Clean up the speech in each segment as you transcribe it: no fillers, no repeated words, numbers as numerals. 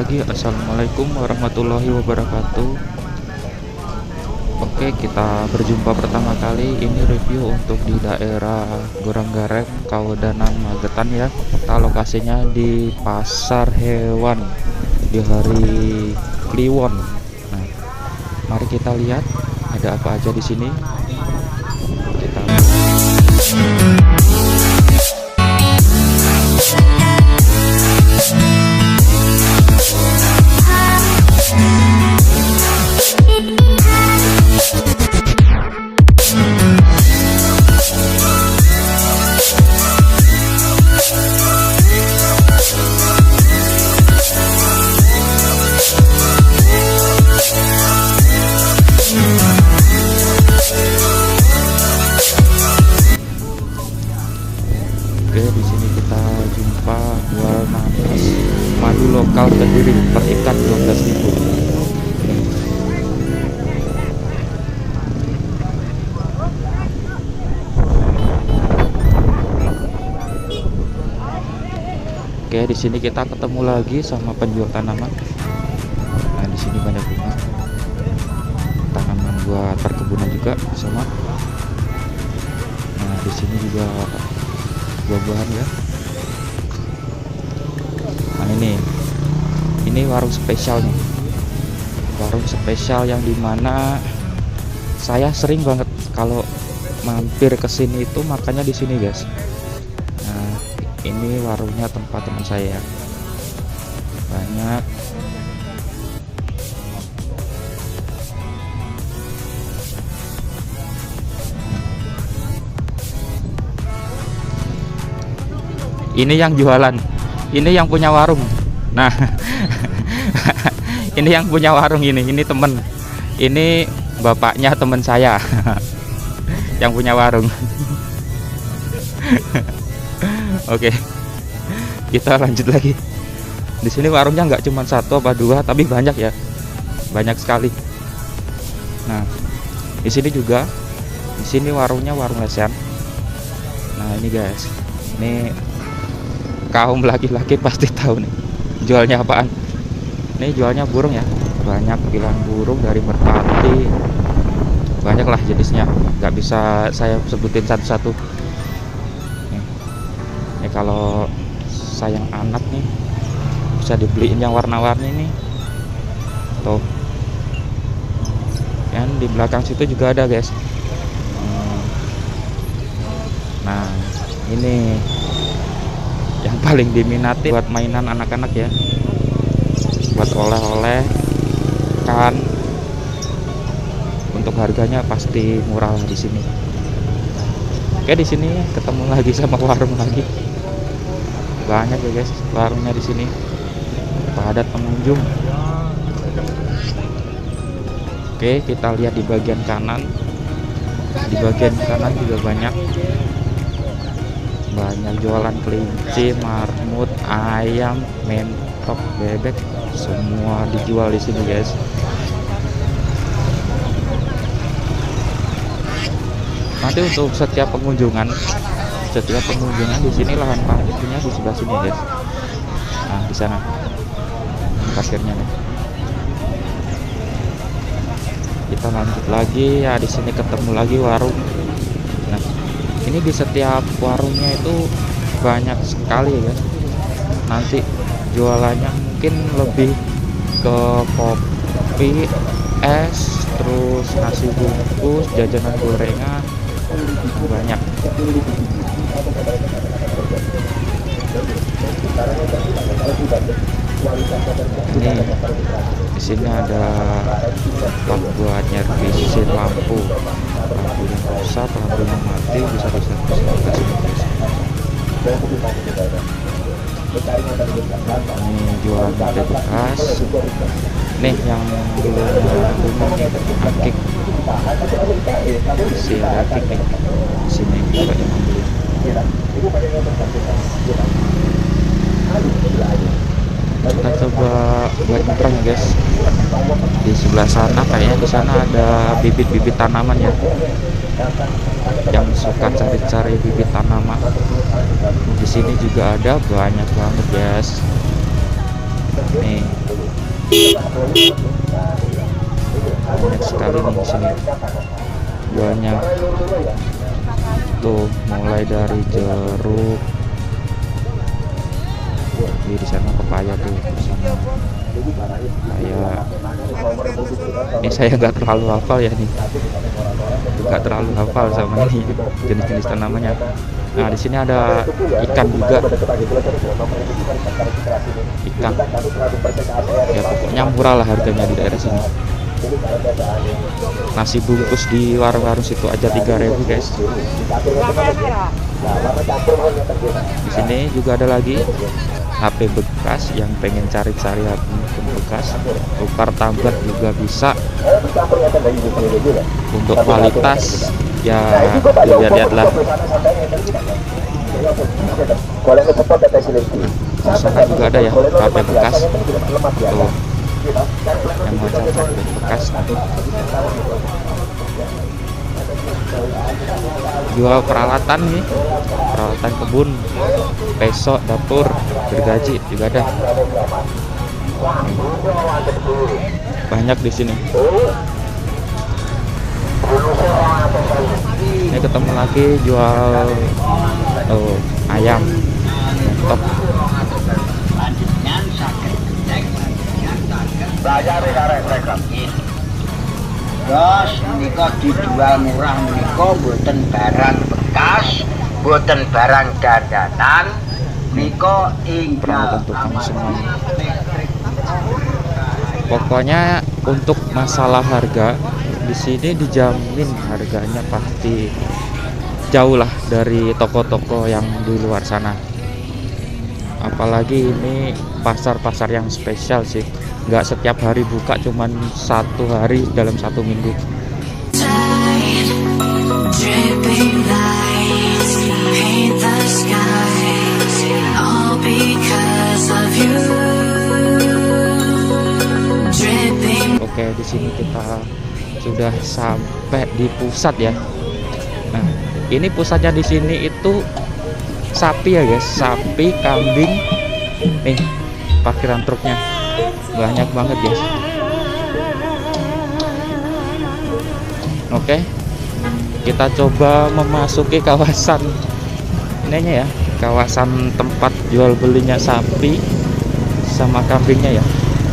lagi. Assalamualaikum warahmatullahi wabarakatuh. Oke, kita berjumpa pertama kali. Ini review untuk di daerah Goranggareng, Kawedanan, Magetan ya. Kita lokasinya di pasar hewan di hari Kliwon. Nah, mari kita lihat ada apa aja di sini. Kita Oke, di sini kita jumpa jual nanas madu lokal Kediri per ikan 12.000. Oke, di sini kita ketemu lagi sama penjual tanaman. Nah, di sini banyak bunga, tanaman buat perkebunan juga sama. Nah, di sini juga buah-buahan ya. Nah, ini warung spesial nih, warung spesial yang dimana saya sering banget kalau mampir ke sini itu makannya di sini guys. Nah, ini warungnya tempat teman saya, banyak. Ini yang jualan, ini yang punya warung. Nah, ini yang punya warung, ini temen, ini bapaknya temen saya yang punya warung. Oke, kita lanjut lagi. Di sini warungnya nggak cuma satu apa dua, tapi banyak ya, banyak sekali. Nah, di sini juga, di sini warungnya warung lesehan. Nah, ini guys, ini kaum laki-laki pasti tahu nih jualnya apaan. Ini jualnya burung ya, banyak pilihan burung dari merpati, banyak lah jenisnya, nggak bisa saya sebutin satu-satu. Ini kalau sayang anak nih bisa dibeliin yang warna-warni nih tuh. Yang di belakang situ juga ada guys. Nah, ini yang paling diminati buat mainan anak-anak ya, buat oleh-oleh kan. Untuk harganya pasti murah di sini. Oke, di sini ketemu lagi sama warung lagi, banyak ya guys warungnya di sini, padat pengunjung. Oke, kita lihat di bagian kanan. Di bagian kanan juga banyak jualan kelinci, marmut, ayam, mentok, bebek, semua dijual di sini guys. Nanti untuk setiap pengunjungan di sini lahan parkirnya di sebelah sini guys. Nah, di sana parkirnya nih. Kita lanjut lagi ya, di sini ketemu lagi warung. Nah, ini di setiap warungnya itu banyak sekali ya. Nanti jualannya mungkin lebih ke kopi, es, terus nasi bungkus, jajanan gorengan, banyak. Ini di sini ada tempat buat nyervisin lampu yang rusak, lampu yang mati, bisa diservis kasih. Ini jualan HP bekas. Nih yang dulu nih akik, si akik nih di sini banyak yang beli. Kita coba buat nyebrang guys. Di sebelah sana kayaknya, di sana ada bibit-bibit tanaman ya, yang suka cari-cari bibit tanaman. Di sini juga ada banyak banget guys. Nih banyak sekali nih di sini buahnya tuh, mulai dari jeruk, di sana pepaya tuh, di sana kayak ini saya nggak terlalu hafal ya nih, nggak terlalu hafal sama ini jenis-jenis tanamannya. Nah di sini ada ikan juga, ikan ya pokoknya murah lah harganya di daerah sini. Nasi bungkus di warung-warung situ aja 3.000 guys. Di sini juga ada lagi HP bekas, yang pengen cari-cari HP bekas, tukar tablet juga bisa. Untuk kualitas ya lihat-lihat lah. Di sana juga ada ya HP bekas tuh, yang mau cari HP bekas. Jual peralatan nih, peralatan kebun, pesok, dapur, gergaji juga ada. Banyak di sini. Ini ketemu lagi jual ayam, top. Terus menika dijual murah menika boten barang bekas, boten barang dandanan, menika Peralatan tukang semuanya. Pokoknya untuk masalah harga di sini dijamin harganya pasti jauh lah dari toko-toko yang di luar sana. Apalagi ini pasar-pasar yang spesial sih, nggak setiap hari buka, cuman 1 hari dalam 1 minggu. Oke, di sini kita sudah sampai di pusat ya. Nah, ini pusatnya di sini itu sapi ya guys, sapi, kambing. Nih parkiran truknya banyak banget guys. Oke, kita coba memasuki kawasan ininya ya, kawasan tempat jual belinya sapi sama kambingnya ya.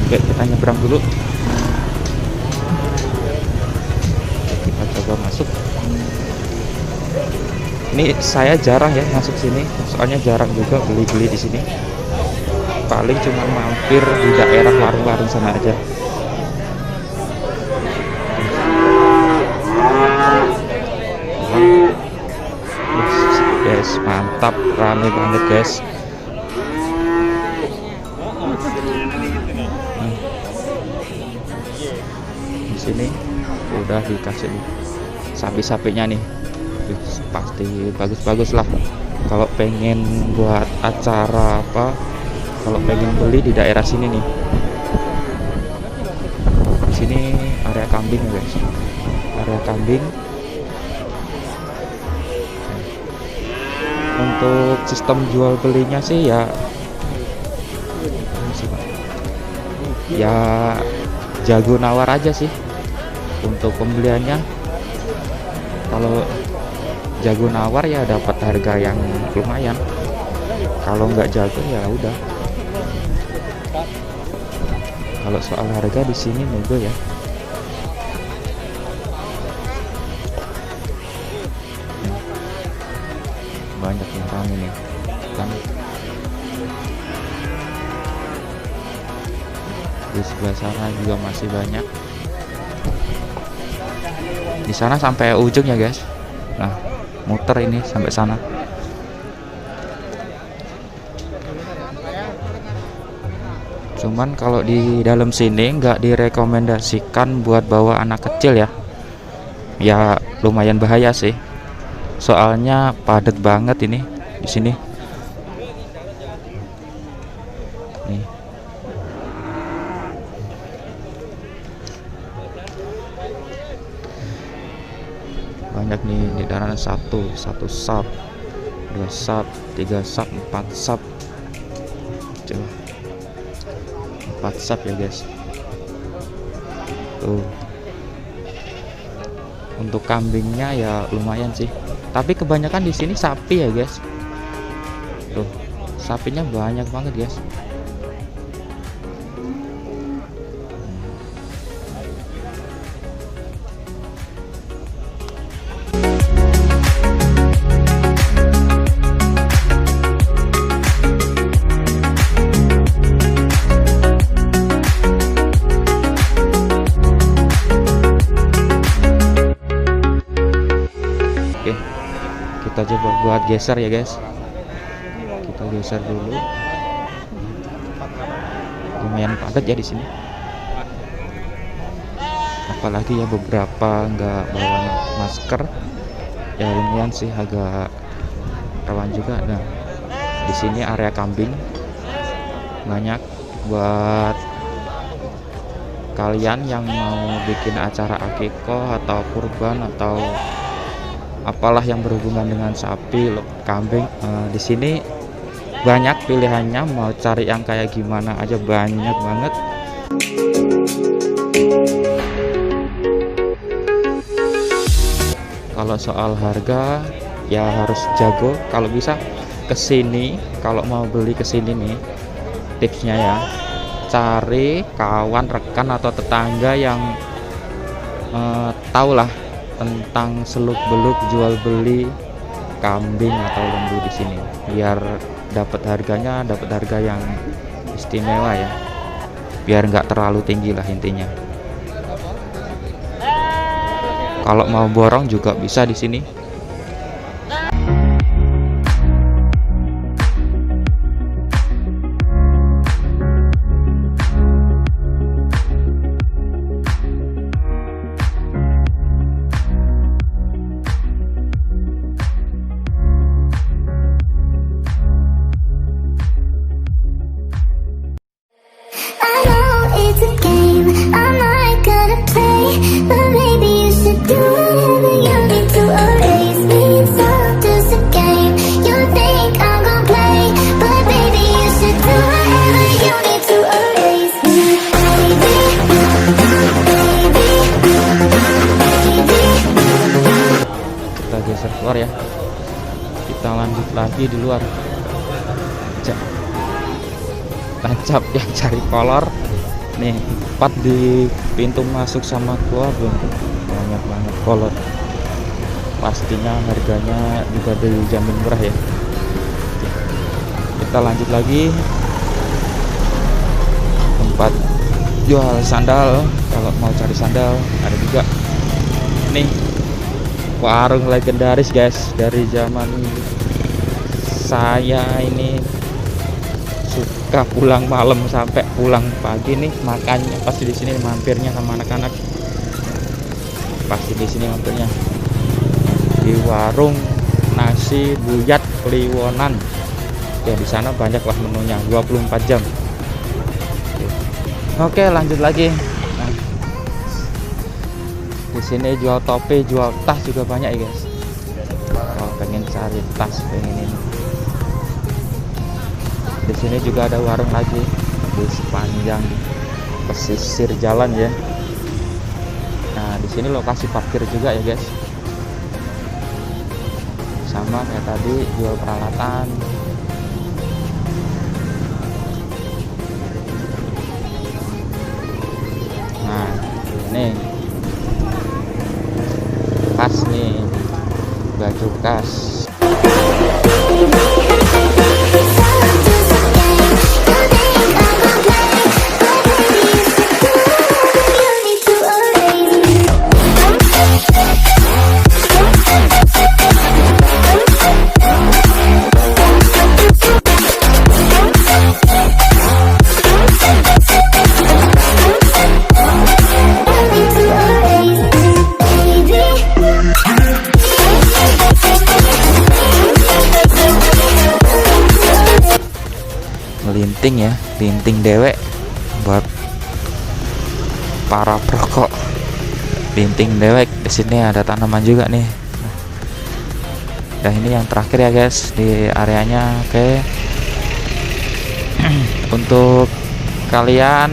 Oke, kita nyebrang dulu. Kita coba masuk. Ini saya jarang ya masuk sini, soalnya jarang juga beli-beli di sini. Paling cuma mampir di daerah warung-warung sana aja. Guys, mantap, rame banget guys. Di sini udah dikasih sapi-sapinya nih. Pasti bagus-bagus lah kalau pengen buat acara apa, kalau pengen beli di daerah sini nih. Di sini area kambing ya guys, area kambing. Untuk sistem jual belinya sih ya jago nawar aja sih untuk pembeliannya. Kalau jago nawar ya dapat harga yang lumayan, kalau nggak jago ya udah. Kalau soal harga di sini nego ya. Banyak yang ramai nih kan. Di sebelah sana juga masih banyak. Di sana sampai ujung ya guys. Nah, muter ini sampai sana. Cuman kalau di dalam sini nggak direkomendasikan buat bawa anak kecil ya. Ya lumayan bahaya sih. Soalnya padat banget ini di sini. Nih. Banyak nih di daerah satu sub, 2 sub, 3 sub, 4 sub. Coba. 4 sap ya guys. Tuh. Untuk kambingnya ya lumayan sih. Tapi kebanyakan di sini sapi ya guys. Tuh, sapinya banyak banget guys. Oke, kita coba buat geser ya guys. Kita geser dulu. Lumayan padat ya di sini. Apalagi ya beberapa nggak bawa masker. Ya lumayan sih agak rawan juga. Nah, di sini area kambing banyak buat kalian yang mau bikin acara akikoh atau kurban atau apalah yang berhubungan dengan sapi, kambing. Di sini banyak pilihannya, mau cari yang kayak gimana aja banyak banget. Kalau soal harga ya harus jago. Kalau bisa kesini, kalau mau beli kesini nih, tipsnya ya cari kawan, rekan atau tetangga yang tahu lah tentang seluk-beluk jual beli kambing atau lembu di sini, biar dapat harganya, dapat harga yang istimewa ya, biar nggak terlalu tinggi lah intinya. Kalau mau borong juga bisa di sini. Kita geser keluar ya, kita lanjut lagi di luar. Tancap yang cari kolor nih, tepat di pintu masuk sama keluar banyak banget kolor. Pastinya harganya juga dijamin murah ya. Kita lanjut lagi, tempat jual sandal. Kalau mau cari sandal ada juga nih, warung legendaris guys. Dari zaman saya ini suka pulang malam sampai pulang pagi nih, makannya pasti di sini, mampirnya sama anak-anak pasti di sini mampirnya, di warung nasi buyat Kliwonan ya. Di sana banyak lah menunya, 24 jam. Oke, lanjut lagi. Nah, di sini jual topi, jual tas juga banyak ya guys. Kalau pengen cari tas, pengen ini, di sini juga ada warung lagi di sepanjang pesisir jalan ya. Nah, di sini lokasi parkir juga ya guys. Sama kayak tadi, jual peralatan. Nah, ini kas nih, baju kas. Linting ya, linting dewek buat para perokok. Linting dewek, di sini ada tanaman juga nih. Dan ini yang terakhir ya guys di areanya. Oke. Untuk kalian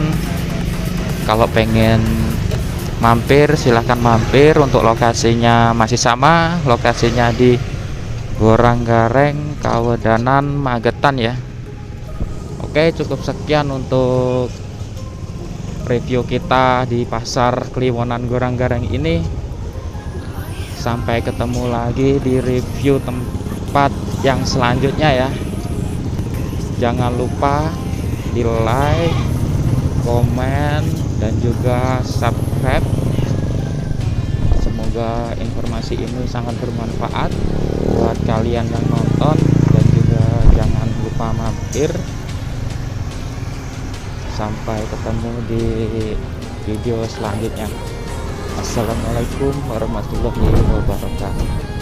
kalau pengen mampir silahkan mampir. Untuk lokasinya masih sama, lokasinya di Goranggareng, Kawedanan, Magetan ya. Oke, cukup sekian untuk review kita di pasar Kliwonan Goranggareng ini. Sampai ketemu lagi di review tempat yang selanjutnya ya. Jangan lupa di like, komen, dan juga subscribe. Semoga informasi ini sangat bermanfaat buat kalian yang nonton, dan juga jangan lupa mampir. Sampai ketemu di video selanjutnya. Assalamualaikum warahmatullahi wabarakatuh.